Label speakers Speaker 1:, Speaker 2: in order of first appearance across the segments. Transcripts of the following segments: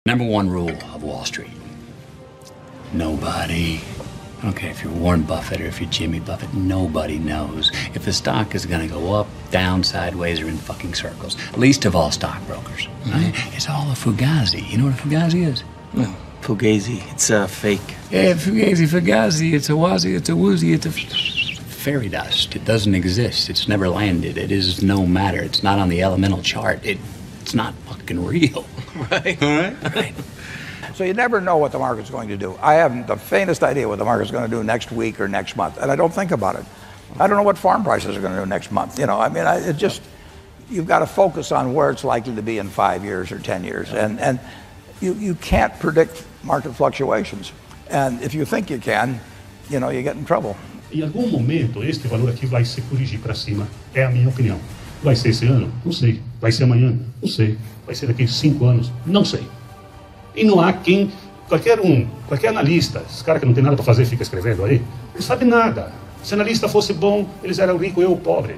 Speaker 1: Number one rule of Wall Street. Nobody, I don't care if you're Warren Buffett or if you're Jimmy Buffett, nobody knows if the stock is going to go up, down, sideways, or in fucking circles. Least of all stockbrokers. Right? It's all a fugazi. You know what a fugazi is?
Speaker 2: No, fugazi. It's a fake.
Speaker 1: Yeah, fugazi. It's a wazi, it's a woozy, it's a fairy dust. It doesn't exist. It's never landed. It is no matter. It's not on the elemental chart. It's not fucking real.
Speaker 2: Right. All right.
Speaker 1: Right.
Speaker 3: So you never know what the market's going to do. I haven't the faintest idea what the market's going to do next week or next month, and I don't think about it. I don't know what farm prices are going to do next month. You know, I mean, you've got to focus on where it's likely to be in 5 years or 10 years, and you can't predict market fluctuations. And if you think you can, you know, you get in trouble.
Speaker 4: Em algum momento, este valor aqui vai se corrigir para cima. É a minha opinião. Vai ser esse ano? Não sei. Vai ser amanhã? Não sei. Vai ser daqui a 5 anos? Não sei. E não há quem, qualquer analista, esse cara que não tem nada para fazer fica escrevendo aí, não sabe nada. Se analista fosse bom, eles eram ricos, eu pobre.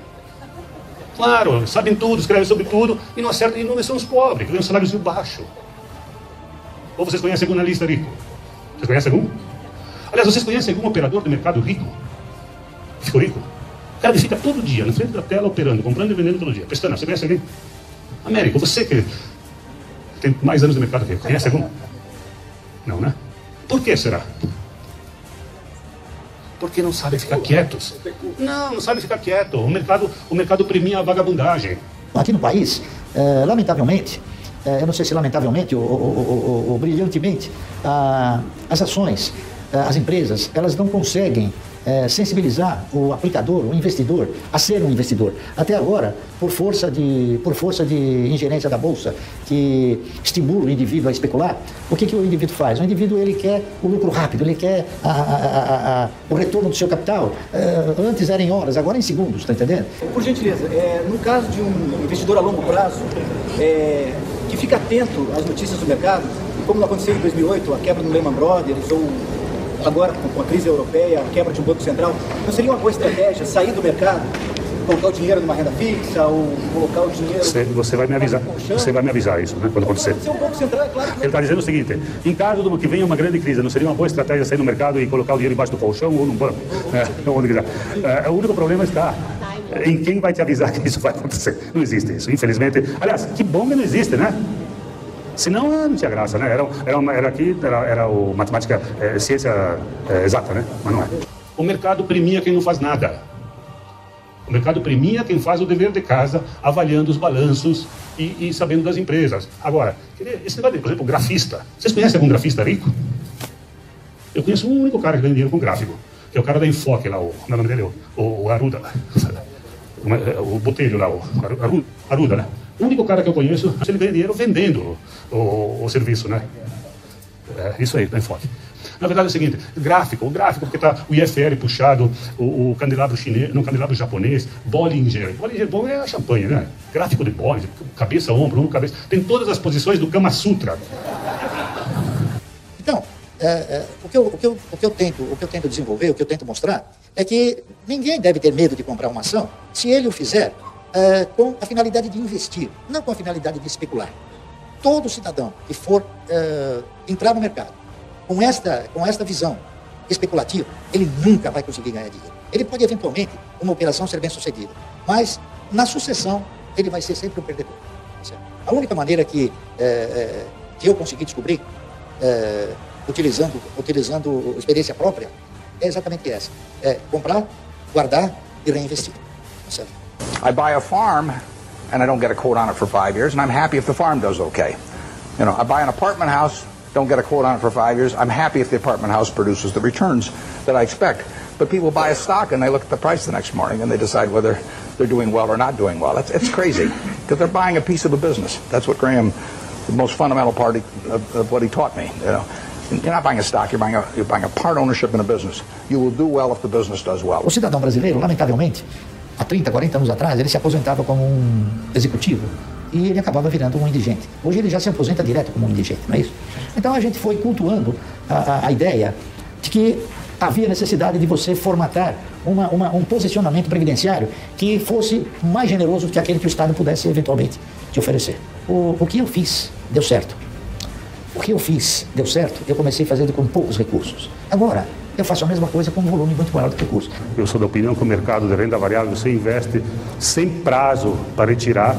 Speaker 4: Claro, sabem tudo, escrevem sobre tudo e não acertam, e não são os pobres, que ganham salários baixos. Ou vocês conhecem algum analista rico? Vocês conhecem algum? Aliás, vocês conhecem algum operador do mercado rico? Ficou rico? O cara que fica todo dia na frente da tela operando, comprando e vendendo todo dia. Pestana, você conhece alguém? Américo, você que tem mais anos no mercado que eu, conhece algum? Não, né? Por que será? Porque não sabem ficar quietos. Não sabem ficar quieto. O mercado premia a vagabundagem.
Speaker 5: Aqui no país, lamentavelmente, eu não sei se lamentavelmente ou brilhantemente, as ações, as empresas, elas não conseguem sensibilizar o aplicador, o investidor, a ser um investidor. Até agora, por força de ingerência da Bolsa, que estimula o indivíduo a especular, o que o indivíduo faz? O indivíduo ele quer o lucro rápido, ele quer o retorno do seu capital. Antes era em horas, agora é em segundos, está entendendo?
Speaker 6: Por gentileza, no caso de um investidor a longo prazo, que fica atento às notícias do mercado, como aconteceu em 2008, a quebra do Lehman Brothers, ou agora com a crise europeia, a quebra de um banco central, não seria uma boa estratégia sair do mercado, colocar o dinheiro numa renda fixa ou colocar o dinheiro...
Speaker 4: Você vai me avisar, isso, né, quando acontecer.
Speaker 6: O Banco Central, é claro que...
Speaker 4: Ele está dizendo o seguinte, em caso de que venha uma grande crise, não seria uma boa estratégia sair no mercado e colocar o dinheiro embaixo do colchão ou num banco? Onde quiser. O único problema está em quem vai te avisar que isso vai acontecer. Não existe isso, infelizmente. Aliás, que bom que não existe, né? Senão não tinha graça, né? Era o matemática, ciência exata, né? Mas não é. O mercado premia quem não faz nada. O mercado premia quem faz o dever de casa, avaliando os balanços e sabendo das empresas. Agora, esse negócio de, por exemplo, grafista. Vocês conhecem algum grafista rico? Eu conheço um único cara que ganha dinheiro com gráfico, que é o cara da Enfoque lá, o nome dele, o Aruda. O Botelho lá, o Aruda, né? O único cara que eu conheço, ele ganha dinheiro vendendo o serviço, né? Isso aí, da Enfoque. Na verdade é o seguinte, o gráfico, porque está o IFR puxado, o candelabro chinês, não, candelabro japonês, Bollinger. Bollinger bom é a champanhe, né? Gráfico de Bollinger, cabeça, ombro, cabeça. Tem todas as posições do Kama Sutra.
Speaker 5: Então, o que eu tento desenvolver, o que eu tento mostrar, é que ninguém deve ter medo de comprar uma ação se ele o fizer com a finalidade de investir, não com a finalidade de especular. Todo cidadão que for entrar no mercado com esta visão especulativa, ele nunca vai conseguir ganhar dinheiro. Ele pode, eventualmente, uma operação ser bem sucedida, mas na sucessão ele vai ser sempre um perdedor. Certo? A única maneira que eu consegui descobrir, utilizando experiência própria, é exatamente essa. Comprar, guardar e reinvestir. Certo?
Speaker 3: I buy a farm and I don't get a quote on it for 5 years, and I'm happy if the farm does okay. You know, I buy an apartment house, don't get a quote on it for 5 years, I'm happy if the apartment house produces the returns that I expect. But people buy a stock and they look at the price the next morning and they decide whether they're doing well or not doing well. It's crazy, because they're buying a piece of a business. That's what Graham, the most fundamental part of what he taught me. You know, you're not buying a stock, you're buying a part ownership in a business. You will do well if the business does well.
Speaker 5: O cidadão brasileiro, lamentavelmente, há 30, 40 anos atrás, ele se aposentava como um executivo e ele acabava virando um indigente. Hoje ele já se aposenta direto como um indigente, não é isso? Então a gente foi cultuando a ideia de que havia necessidade de você formatar um posicionamento previdenciário que fosse mais generoso do que aquele que o Estado pudesse eventualmente te oferecer. O que eu fiz deu certo. O que eu fiz deu certo, eu comecei fazendo com poucos recursos. Agora, eu faço a mesma coisa com um volume muito maior de recursos.
Speaker 4: Eu sou da opinião que o mercado de renda variável, você investe sem prazo para retirar.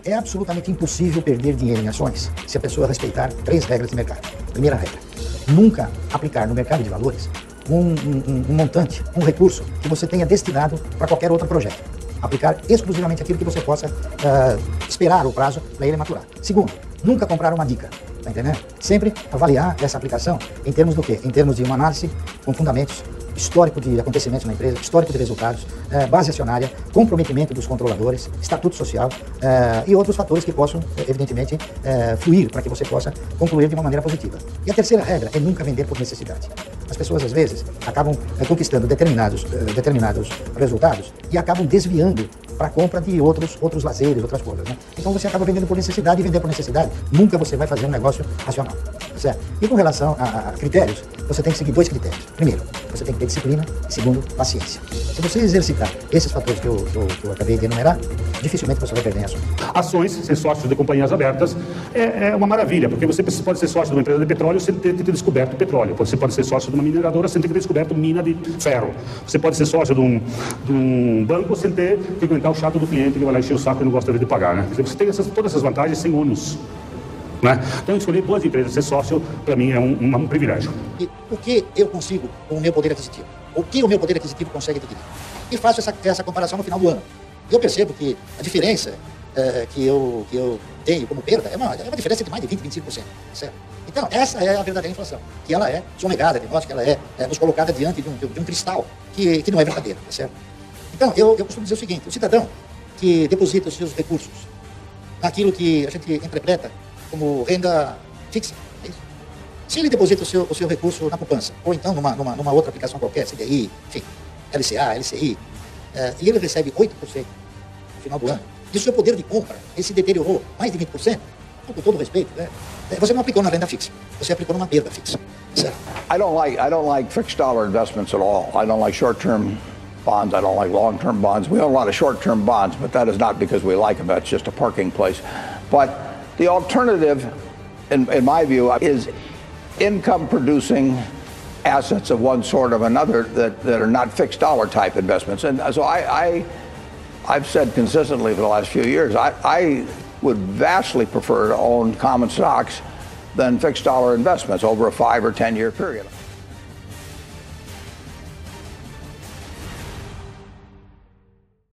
Speaker 5: É absolutamente impossível perder dinheiro em ações se a pessoa respeitar 3 regras de mercado. Primeira regra, nunca aplicar no mercado de valores um montante, um recurso que você tenha destinado para qualquer outro projeto. Aplicar exclusivamente aquilo que você possa esperar o prazo para ele maturar. Segundo, nunca comprar uma dica. Tá entendendo? Sempre avaliar essa aplicação em termos do quê? Em termos de uma análise com fundamentos, histórico de acontecimentos na empresa, histórico de resultados, base acionária, comprometimento dos controladores, estatuto social e outros fatores que possam, evidentemente, fluir para que você possa concluir de uma maneira positiva. E a terceira regra é nunca vender por necessidade. As pessoas, às vezes, acabam conquistando determinados resultados e acabam desviando para a compra de outros lazeres, outras coisas, né? Então você acaba vendendo por necessidade, e vender por necessidade, nunca você vai fazer um negócio racional, certo? E com relação a critérios, você tem que seguir 2 critérios. Primeiro, você tem que ter disciplina. Segundo, paciência. Se você exercitar esses fatores que eu acabei de enumerar, dificilmente você vai perder em ações.
Speaker 4: Ações, ser sócio de companhias abertas, é uma maravilha, porque você pode ser sócio de uma empresa de petróleo sem ter descoberto petróleo. Você pode ser sócio de uma mineradora sem ter descoberto mina de ferro. Você pode ser sócio de um banco sem ter que aguentar o chato do cliente que vai lá encher o saco e não gosta de pagar, né? Você tem todas essas vantagens sem ônus, né? Então, escolher boas empresas, ser sócio, para mim, é um privilégio.
Speaker 5: E o que eu consigo com o meu poder aquisitivo? O que o meu poder aquisitivo consegue adquirir? E faço essa comparação no final do ano. Eu percebo que a diferença que eu tenho como perda é uma diferença de mais de 20%, 25%, certo? Então, essa é a verdadeira inflação, que ela é sonegada de nós, que ela é nos colocada diante de um cristal que não é verdadeiro, certo? Então, eu costumo dizer o seguinte: o cidadão que deposita os seus recursos naquilo que a gente interpreta como renda fixa, é isso? Se ele deposita o seu recurso na poupança, ou então numa outra aplicação qualquer, CDI, enfim, LCA, LCI, e ele recebe 8% no final do ano, e o seu poder de compra, ele se deteriorou mais de 20%, com todo respeito, né? Você não aplicou na renda fixa, você aplicou numa perda fixa, certo?
Speaker 3: I don't like fixed dollar investments at all. I don't like short-term bonds. I don't like long-term bonds. We own a lot of short-term bonds, but that is not because we like them. That's just a parking place. But the alternative, in my view, is income-producing assets of one sort or another that are not fixed dollar type investments. And so I've said consistently for the last few years, I would vastly prefer to own common stocks than fixed dollar investments over a 5 or 10 year period.